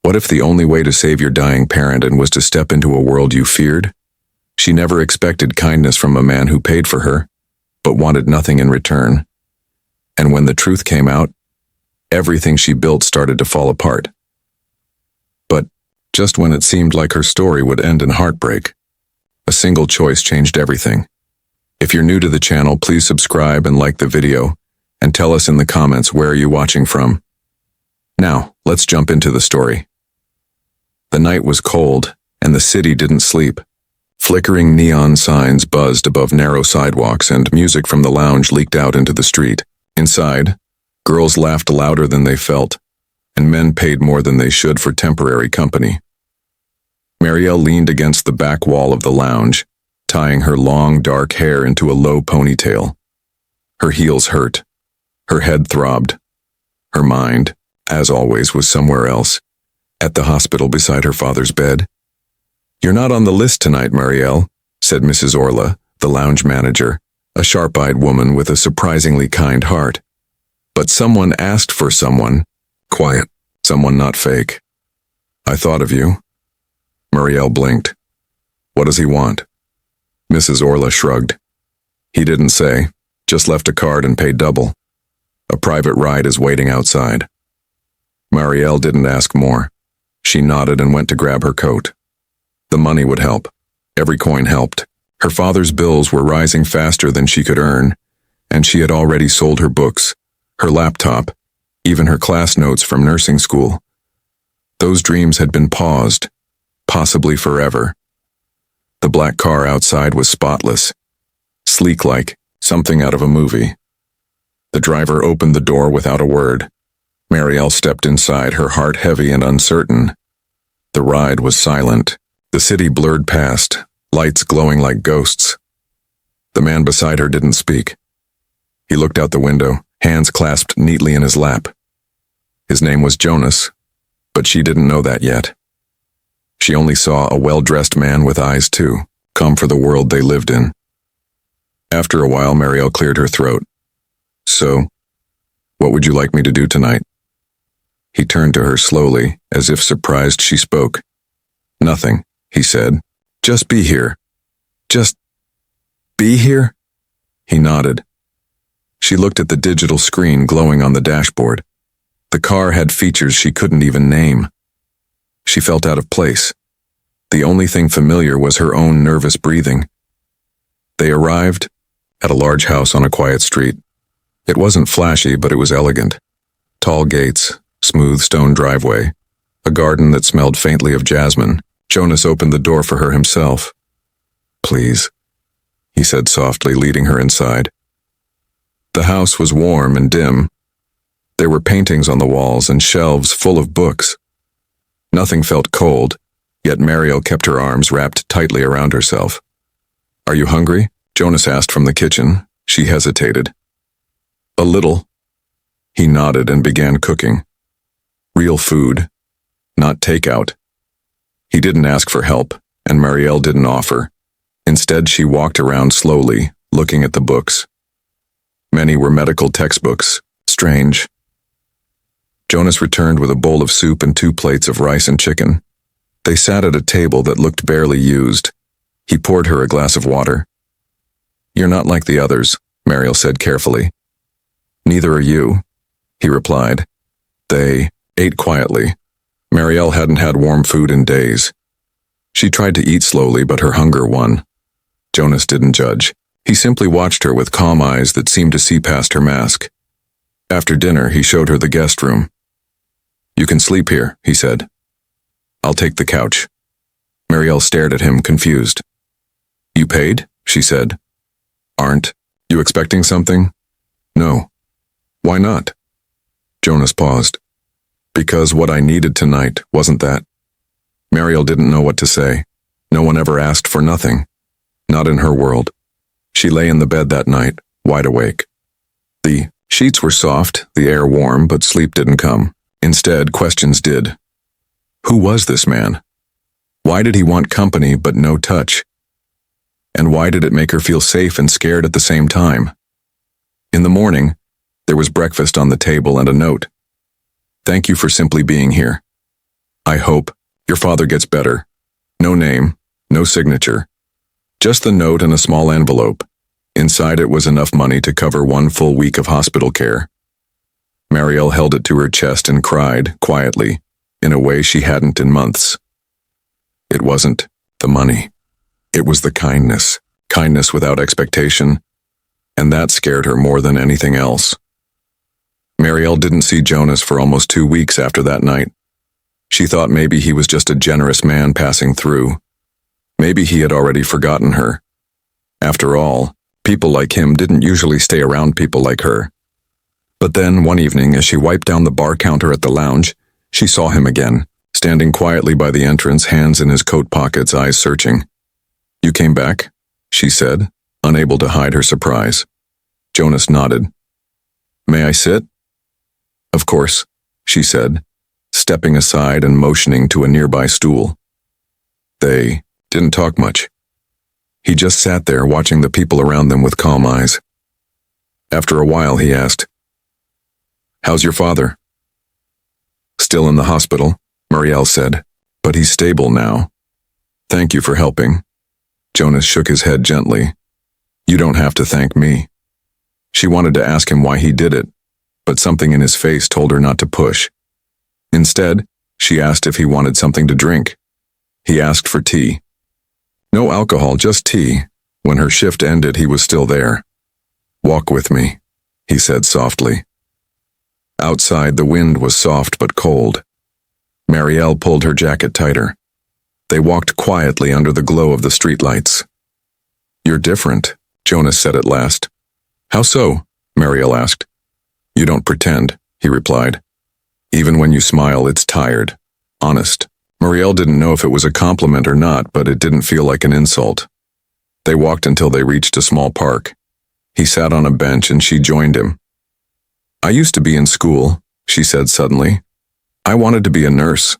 What if the only way to save your dying parent and was to step into a world you feared? She never expected kindness from a man who paid for her, but wanted nothing in return. And when the truth came out, everything she built started to fall apart. But just when it seemed like her story would end in heartbreak, a single choice changed everything. If you're new to the channel, please subscribe and like the video, and tell us in the comments where you're watching from. Now, let's jump into the story. The night was cold, and the city didn't sleep. Flickering neon signs buzzed above narrow sidewalks, and music from the lounge leaked out into the street. Inside, girls laughed louder than they felt, and men paid more than they should for temporary company. Marielle leaned against the back wall of the lounge, tying her long, dark hair into a low ponytail. Her heels hurt. Her head throbbed. Her mind, as always, was somewhere else, at the hospital beside her father's bed. "You're not on the list tonight, Marielle," said Mrs. Orla, the lounge manager, a sharp-eyed woman with a surprisingly kind heart. "But someone asked for someone. Quiet. Someone not fake." "I thought of you." Marielle blinked. "What does he want?" Mrs. Orla shrugged. "He didn't say, just left a card and paid double. A private ride is waiting outside." Marielle didn't ask more. She nodded and went to grab her coat. The money would help. Every coin helped. Her father's bills were rising faster than she could earn, and she had already sold her books, her laptop, even her class notes from nursing school. Those dreams had been paused, possibly forever. The black car outside was spotless, sleek like something out of a movie. The driver opened the door without a word. Marielle stepped inside, her heart heavy and uncertain. The ride was silent. The city blurred past, lights glowing like ghosts. The man beside her didn't speak. He looked out the window, hands clasped neatly in his lap. His name was Jonas, but she didn't know that yet. She only saw a well-dressed man with eyes too, come for the world they lived in. After a while, Marielle cleared her throat. "So, what would you like me to do tonight?" He turned to her slowly, as if surprised she spoke. "Nothing," he said. "Just be here." "Just be here?" He nodded. She looked at the digital screen glowing on the dashboard. The car had features she couldn't even name. She felt out of place. The only thing familiar was her own nervous breathing. They arrived at a large house on a quiet street. It wasn't flashy, but it was elegant. Tall gates, smooth stone driveway, a garden that smelled faintly of jasmine. Jonas opened the door for her himself. "Please," he said softly, leading her inside. The house was warm and dim. There were paintings on the walls and shelves full of books. Nothing felt cold, yet Marielle kept her arms wrapped tightly around herself. "Are you hungry?" Jonas asked from the kitchen. She hesitated. "A little." He nodded and began cooking. Real food, not takeout. He didn't ask for help, and Marielle didn't offer. Instead, she walked around slowly, looking at the books. Many were medical textbooks. Strange. Jonas returned with a bowl of soup and 2 plates of rice and chicken. They sat at a table that looked barely used. He poured her a glass of water. "You're not like the others," Marielle said carefully. "Neither are you," he replied. They ate quietly. Marielle hadn't had warm food in days. She tried to eat slowly, but her hunger won. Jonas didn't judge. He simply watched her with calm eyes that seemed to see past her mask. After dinner, he showed her the guest room. "You can sleep here," he said. "I'll take the couch." Marielle stared at him, confused. "You paid?" she said. "Aren't you expecting something?" "No." "Why not?" Jonas paused. "Because what I needed tonight wasn't that." Marielle didn't know what to say. No one ever asked for nothing. Not in her world. She lay in the bed that night, wide awake. The sheets were soft, the air warm, but sleep didn't come. Instead, questions did. Who was this man? Why did he want company but no touch? And why did it make her feel safe and scared at the same time? In the morning, there was breakfast on the table and a note. "Thank you for simply being here. I hope your father gets better. No name, no signature. Just the note and a small envelope. Inside it was enough money to cover 1 full week of hospital care. Marielle held it to her chest and cried, quietly, in a way she hadn't in months. It wasn't the money. It was the kindness. Kindness without expectation. And that scared her more than anything else. Marielle didn't see Jonas for almost 2 weeks after that night. She thought maybe he was just a generous man passing through. Maybe he had already forgotten her. After all, people like him didn't usually stay around people like her. But then, one evening, as she wiped down the bar counter at the lounge, she saw him again, standing quietly by the entrance, hands in his coat pockets, eyes searching. "You came back?" she said, unable to hide her surprise. Jonas nodded. "May I sit?" "Of course," she said, stepping aside and motioning to a nearby stool. They didn't talk much. He just sat there watching the people around them with calm eyes. After a while, he asked, "How's your father?" "Still in the hospital," Marielle said, "but he's stable now. Thank you for helping." Jonas shook his head gently. "You don't have to thank me." She wanted to ask him why he did it, but something in his face told her not to push. Instead, she asked if he wanted something to drink. He asked for tea. No alcohol, just tea. When her shift ended, he was still there. "Walk with me," he said softly. Outside, the wind was soft but cold. Marielle pulled her jacket tighter. They walked quietly under the glow of the streetlights. "You're different," Jonas said at last. "How so?" Marielle asked. "You don't pretend," he replied. "Even when you smile, it's tired. Honest." Marielle didn't know if it was a compliment or not, but it didn't feel like an insult. They walked until they reached a small park. He sat on a bench and she joined him. "I used to be in school," she said suddenly. "I wanted to be a nurse."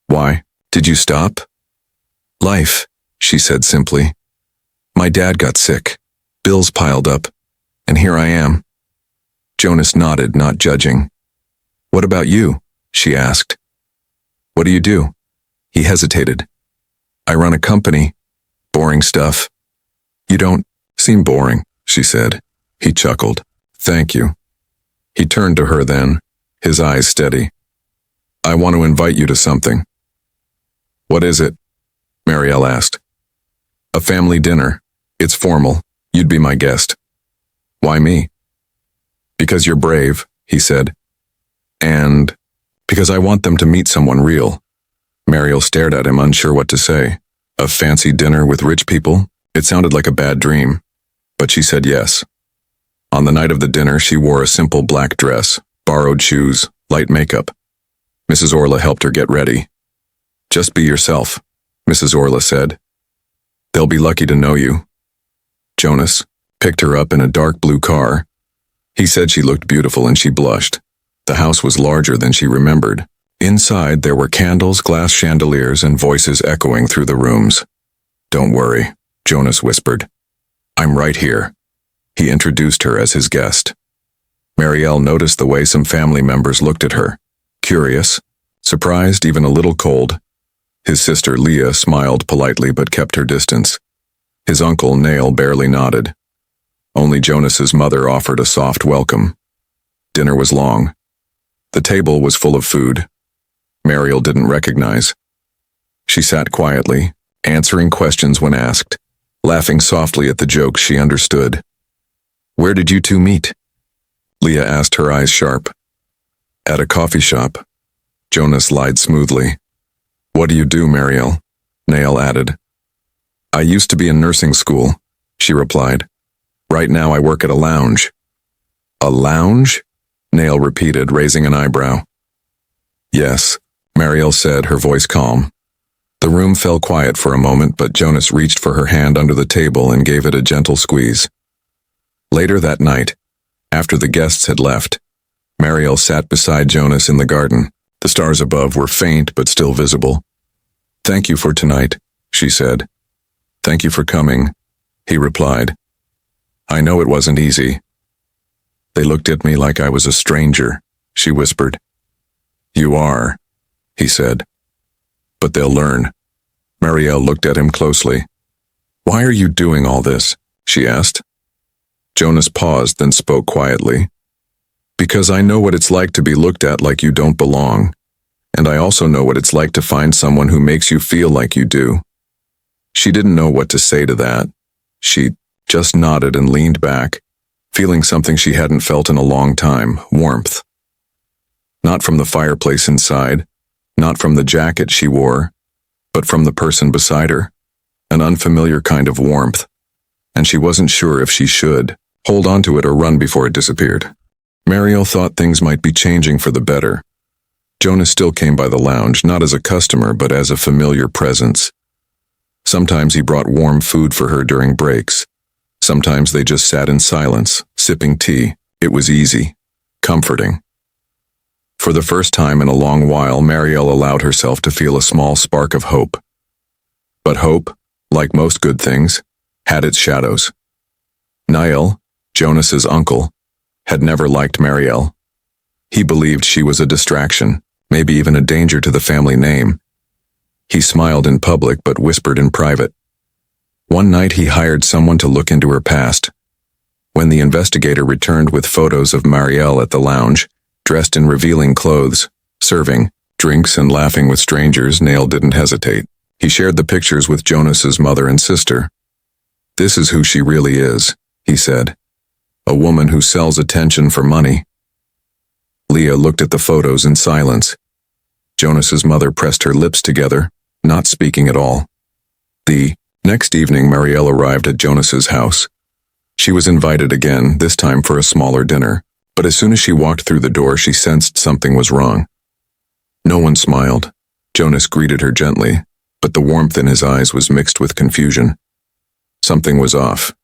"Why? Did you stop?" "Life," she said simply. "My dad got sick. Bills piled up. And here I am." Jonas nodded, not judging. "What about you?" she asked. "What do you do?" He hesitated. "I run a company. Boring stuff." "You don't seem boring," she said. He chuckled. "Thank you." He turned to her then, his eyes steady. "I want to invite you to something." "What is it?" Marielle asked. "A family dinner. It's formal. You'd be my guest." "Why me?" "Because you're brave," he said. "And because I want them to meet someone real." Marielle stared at him, unsure what to say. A fancy dinner with rich people? It sounded like a bad dream. But she said yes. On the night of the dinner, she wore a simple black dress, borrowed shoes, light makeup. Mrs. Orla helped her get ready. "Just be yourself," Mrs. Orla said. "They'll be lucky to know you." Jonas picked her up in a dark blue car. He said she looked beautiful and she blushed. The house was larger than she remembered. Inside, there were candles, glass chandeliers, and voices echoing through the rooms. "Don't worry," Jonas whispered. "I'm right here." He introduced her as his guest. Marielle noticed the way some family members looked at her. Curious, surprised, even a little cold. His sister Leah smiled politely but kept her distance. His uncle Nail barely nodded. Only Jonas's mother offered a soft welcome. Dinner was long. The table was full of food. Marielle didn't recognize. She sat quietly, answering questions when asked, laughing softly at the jokes she understood. "Where did you two meet?" Leah asked, her eyes sharp. "At a coffee shop." Jonas lied smoothly. "What do you do, Marielle?" Nail added. "I used to be in nursing school," she replied. "Right now I work at a lounge." "A lounge?" Nail repeated, raising an eyebrow. "Yes," Marielle said, her voice calm. The room fell quiet for a moment, but Jonas reached for her hand under the table and gave it a gentle squeeze. Later that night, after the guests had left, Marielle sat beside Jonas in the garden. The stars above were faint but still visible. "Thank you for tonight," she said. "Thank you for coming," he replied. "I know it wasn't easy." "They looked at me like I was a stranger," she whispered. "You are," he said. But they'll learn. Marielle looked at him closely. Why are you doing all this? She asked. Jonas paused, then spoke quietly. Because I know what it's like to be looked at like you don't belong. And I also know what it's like to find someone who makes you feel like you do. She didn't know what to say to that. She just nodded and leaned back, feeling something she hadn't felt in a long time, warmth. Not from the fireplace inside, not from the jacket she wore, but from the person beside her, an unfamiliar kind of warmth, and she wasn't sure if she should hold on to it or run before it disappeared. Marielle thought things might be changing for the better. Jonas still came by the lounge, not as a customer, but as a familiar presence. Sometimes he brought warm food for her during breaks. Sometimes they just sat in silence, sipping tea. It was easy, comforting. For the first time in a long while, Marielle allowed herself to feel a small spark of hope. But hope, like most good things, had its shadows. Niall, Jonas's uncle, had never liked Marielle. He believed she was a distraction, maybe even a danger to the family name. He smiled in public but whispered in private. One night he hired someone to look into her past. When the investigator returned with photos of Marielle at the lounge, dressed in revealing clothes, serving drinks and laughing with strangers, Niall didn't hesitate. He shared the pictures with Jonas's mother and sister. This is who she really is, he said. A woman who sells attention for money. Leah looked at the photos in silence. Jonas's mother pressed her lips together, not speaking at all. The next evening, Marielle arrived at Jonas's house. She was invited again, this time for a smaller dinner, but as soon as she walked through the door, she sensed something was wrong. No one smiled. Jonas greeted her gently, but the warmth in his eyes was mixed with confusion. Something was off.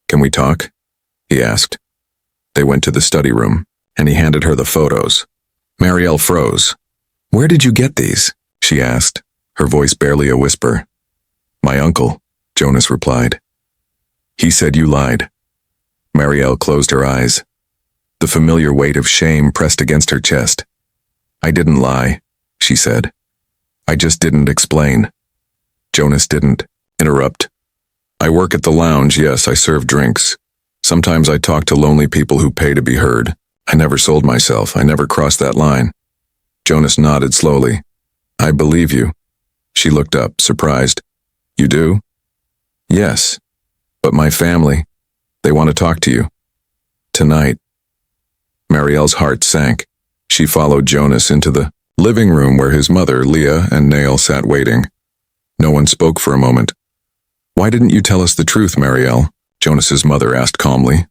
Can we talk? He asked. They went to the study room, and he handed her the photos. Marielle froze. Where did you get these? She asked, her voice barely a whisper. My uncle, Jonas replied. He said you lied. Marielle closed her eyes. The familiar weight of shame pressed against her chest. I didn't lie, she said. I just didn't explain. Jonas didn't interrupt. I work at the lounge, yes, I serve drinks. Sometimes I talk to lonely people who pay to be heard. I never sold myself. I never crossed that line. Jonas nodded slowly. I believe you. She looked up, surprised. You do? Yes. But my family, they want to talk to you. Tonight. Marielle's heart sank. She followed Jonas into the living room where his mother, Leah, and Niall sat waiting. No one spoke for a moment. Why didn't you tell us the truth, Marielle? Jonas's mother asked calmly.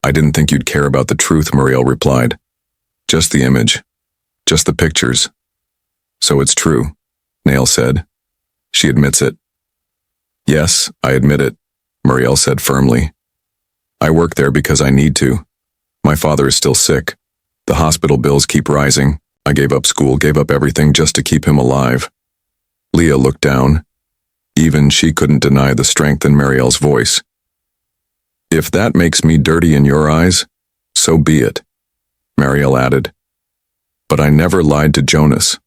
I didn't think you'd care about the truth, Marielle replied. Just the image. Just the pictures. So it's true, Niall said. She admits it. Yes, I admit it, Marielle said firmly. I work there because I need to. My father is still sick. The hospital bills keep rising. I gave up school, gave up everything just to keep him alive. Leah looked down. Even she couldn't deny the strength in Marielle's voice. If that makes me dirty in your eyes, so be it, Marielle added. But I never lied to Jonas.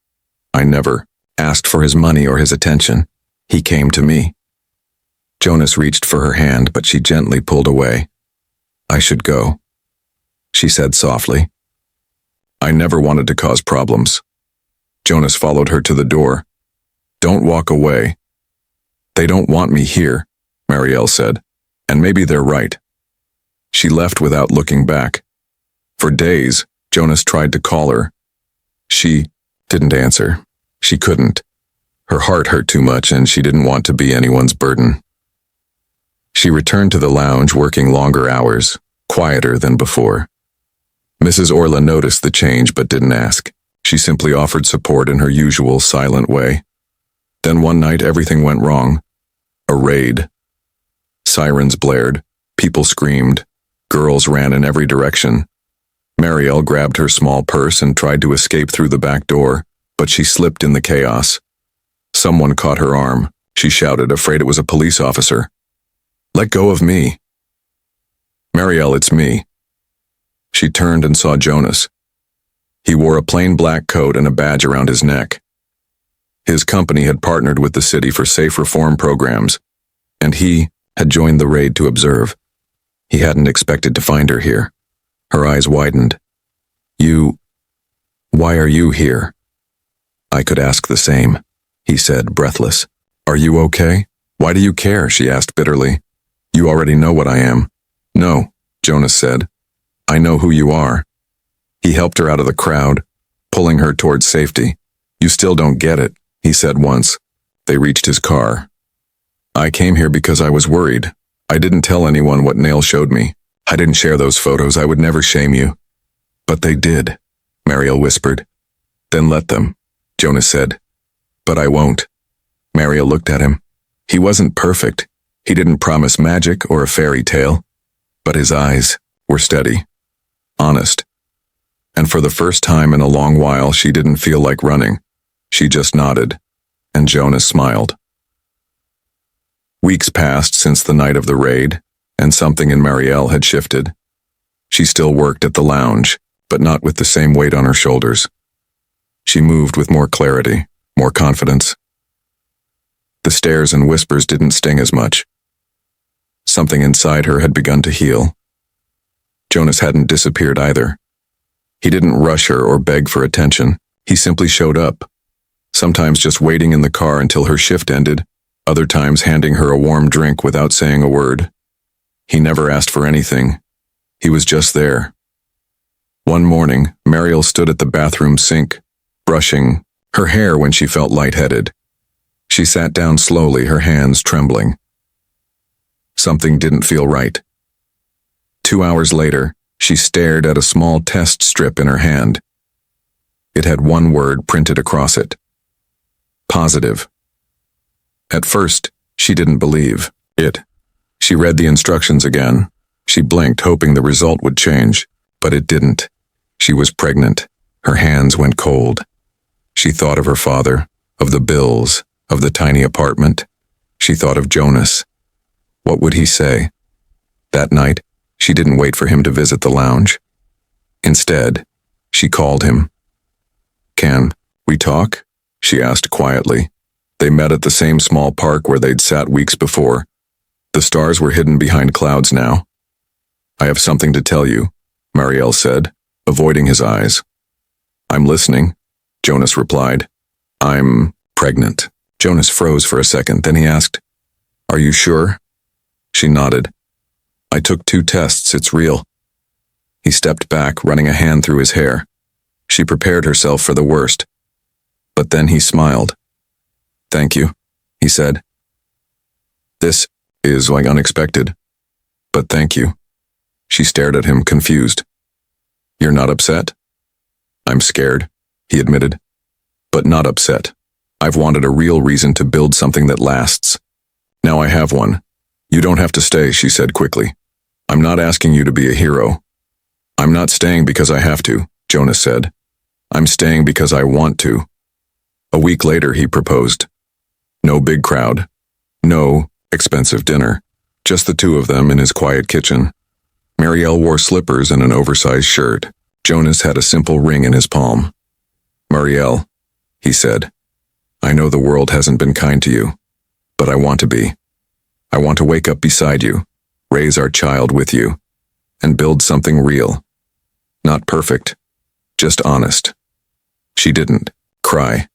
I never asked for his money or his attention. He came to me. Jonas reached for her hand, but she gently pulled away. I should go, she said softly. I never wanted to cause problems. Jonas followed her to the door. Don't walk away. They don't want me here, Marielle said, and maybe they're right. She left without looking back. For days, Jonas tried to call her. She didn't answer. She couldn't. Her heart hurt too much, and she didn't want to be anyone's burden. She returned to the lounge, working longer hours, quieter than before. Mrs. Orla noticed the change but didn't ask. She simply offered support in her usual silent way. Then one night everything went wrong. A raid. Sirens blared, people screamed, girls ran in every direction. Marielle grabbed her small purse and tried to escape through the back door, but she slipped in the chaos. Someone caught her arm. She shouted, afraid it was a police officer. Let go of me. Marielle, it's me. She turned and saw Jonas. He wore a plain black coat and a badge around his neck. His company had partnered with the city for safe reform programs, and he had joined the raid to observe. He hadn't expected to find her here. Her eyes widened. Why are you here? I could ask the same, he said, breathless. Are you okay? Why do you care? She asked bitterly. You already know what I am. No, Jonas said. I know who you are. He helped her out of the crowd, pulling her towards safety. You still don't get it, he said once. They reached his car. I came here because I was worried. I didn't tell anyone what Nail showed me. I didn't share those photos. I would never shame you. But they did, Mariel whispered. Then let them, Jonas said. But I won't. Mariel looked at him. He wasn't perfect. He didn't promise magic or a fairy tale. But his eyes were steady, honest. And for the first time in a long while, she didn't feel like running. She just nodded, and Jonas smiled. Weeks passed since the night of the raid, and something in Marielle had shifted. She still worked at the lounge, but not with the same weight on her shoulders. She moved with more clarity, more confidence. The stares and whispers didn't sting as much. Something inside her had begun to heal. Jonas hadn't disappeared either. He didn't rush her or beg for attention. He simply showed up, sometimes just waiting in the car until her shift ended, other times handing her a warm drink without saying a word. He never asked for anything. He was just there. One morning, Mariel stood at the bathroom sink, brushing her hair when she felt lightheaded. She sat down slowly, her hands trembling. Something didn't feel right. 2 hours later, she stared at a small test strip in her hand. It had one word printed across it. Positive. At first, she didn't believe it. She read the instructions again. She blinked, hoping the result would change, but it didn't. She was pregnant. Her hands went cold. She thought of her father, of the bills, of the tiny apartment. She thought of Jonas. What would he say? That night, she didn't wait for him to visit the lounge. Instead, she called him. Can we talk? She asked quietly. They met at the same small park where they'd sat weeks before. The stars were hidden behind clouds now. I have something to tell you, Marielle said, avoiding his eyes. I'm listening, Jonas replied. I'm pregnant. Jonas froze for a second, then he asked, Are you sure? She nodded. I took 2 tests, it's real. He stepped back, running a hand through his hair. She prepared herself for the worst. But then he smiled. Thank you, he said. This is like unexpected. But thank you. She stared at him, confused. You're not upset? I'm scared, he admitted. But not upset. I've wanted a real reason to build something that lasts. Now I have one. You don't have to stay, she said quickly. I'm not asking you to be a hero. I'm not staying because I have to, Jonas said. I'm staying because I want to. A week later, he proposed. No big crowd. No expensive dinner. Just the 2 of them in his quiet kitchen. Marielle wore slippers and an oversized shirt. Jonas had a simple ring in his palm. Marielle, he said, I know the world hasn't been kind to you, but I want to be. I want to wake up beside you, raise our child with you, and build something real. Not perfect, just honest. She didn't cry.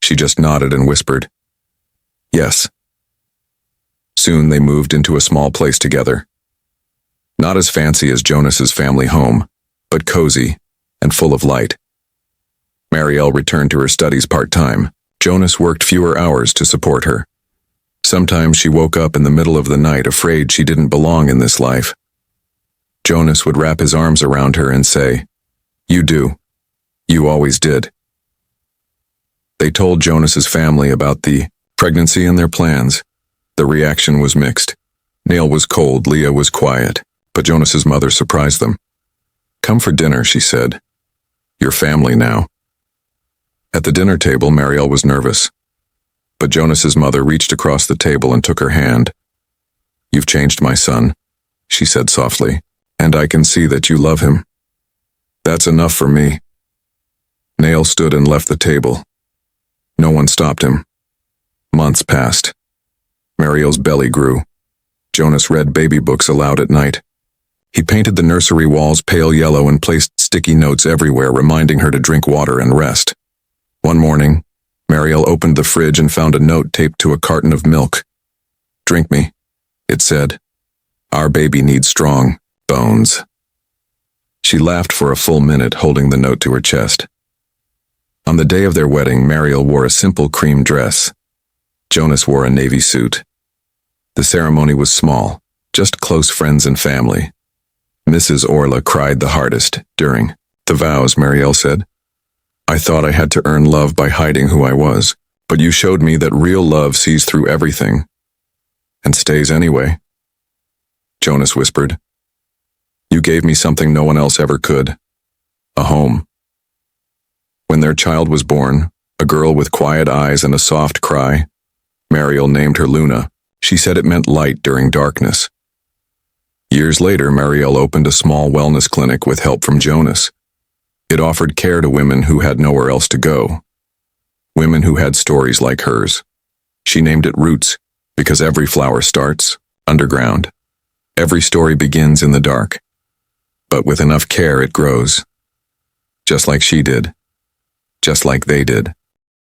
She just nodded and whispered, Yes. Soon they moved into a small place together. Not as fancy as Jonas's family home, but cozy and full of light. Marielle returned to her studies part-time. Jonas worked fewer hours to support her. Sometimes she woke up in the middle of the night afraid she didn't belong in this life. Jonas would wrap his arms around her and say, You do. You always did. They told Jonas's family about the pregnancy and their plans. The reaction was mixed. Neil was cold, Leah was quiet, but Jonas's mother surprised them. Come for dinner, she said. You're family now. At the dinner table, Marielle was nervous. But Jonas's mother reached across the table and took her hand. You've changed my son, she said softly, and I can see that you love him. That's enough for me. Neil stood and left the table. No one stopped him. Months passed. Mariel's belly grew. Jonas read baby books aloud at night. He painted the nursery walls pale yellow and placed sticky notes everywhere, reminding her to drink water and rest. One morning, Mariel opened the fridge and found a note taped to a carton of milk. "Drink me," it said. "Our baby needs strong bones." She laughed for a full minute, holding the note to her chest. On the day of their wedding, Mariel wore a simple cream dress. Jonas wore a navy suit. The ceremony was small, just close friends and family. Mrs. Orla cried the hardest during the vows. Mariel said, "I thought I had to earn love by hiding who I was, but you showed me that real love sees through everything and stays anyway." Jonas whispered, "You gave me something no one else ever could, a home." When their child was born, a girl with quiet eyes and a soft cry, Mariel named her Luna. She said it meant light during darkness. Years later, Mariel opened a small wellness clinic with help from Jonas. It offered care to women who had nowhere else to go. Women who had stories like hers. She named it Roots because every flower starts underground. Every story begins in the dark. But with enough care, it grows. Just like she did. Just like they did.